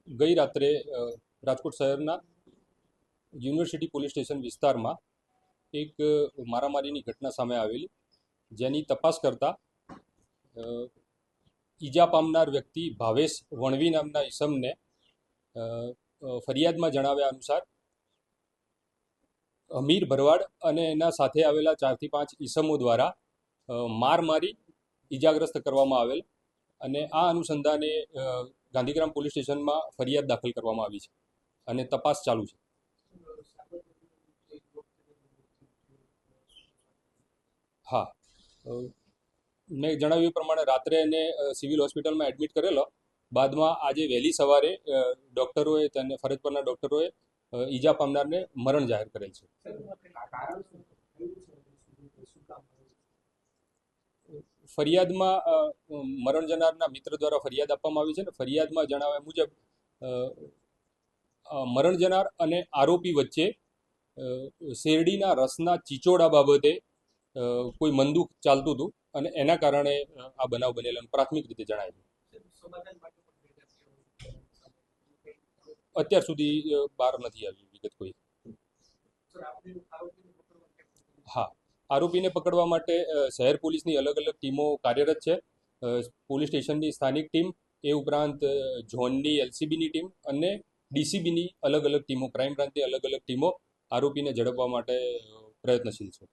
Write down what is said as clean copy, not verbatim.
ગઈ રાત્રે રાજકોટ શહેરના યુનિવર્સિટી પોલીસ સ્ટેશન વિસ્તારમાં એક મારામારીની ઘટના સામે આવેલી, જેની તપાસ કરતા ઈજા પામનાર વ્યક્તિ ભાવેશ વણવી નામના ઈસમને ફરિયાદમાં જણાવ્યા અનુસાર અમીર ભરવાડ અને એના સાથે આવેલા 4 થી 5 ઈસમો દ્વારા માર મારી ઈજાગ્રસ્ત કરવામાં આવેલ, અને આ અનુસંધાને ગાંધીગ્રામ પોલીસ સ્ટેશનમાં ફરિયાદ દાખલ કરવામાં આવી છે અને તપાસ ચાલુ છે. હા, મેં જણાવ્યું પ્રમાણે રાત્રે એને સિવિલ હોસ્પિટલમાં એડમિટ કરેલો. બાદમાં આજે વહેલી સવારે ડૉક્ટરોએ તેને ફરજ પરના ડૉક્ટરોએ ઈજા પામનારને મરણ જાહેર કરેલ છે. ફરિયાદમાં મરણ જનારના મિત્ર દ્વારા ફરિયાદ આપવામાં આવી છે અને ફરિયાદમાં જણાવ્યા મુજબ મરણ જનાર અને આરોપી વચ્ચે શેરડીના રસના ચીચોડા બાબતે કોઈ મનદુખ ચાલતું હતું અને એના કારણે આ બનાવ બનેલો પ્રાથમિક રીતે જણાય છે. અત્યાર સુધી બહાર નથી આવી વિગત કોઈ. હા, આરોપીને પકડવા માટે શહેર પોલીસની અલગ અલગ ટીમો કાર્યરત છે. પોલીસ સ્ટેશનની સ્થાનિક ટીમ, એ ઉપરાંત ઝોનની એલસીબીની ટીમ અને ડીસીબીની અલગ અલગ ટીમો, ક્રાઇમ બ્રાન્ચની અલગ અલગ ટીમો આરોપીને ઝડપવા માટે પ્રયત્નશીલ છે.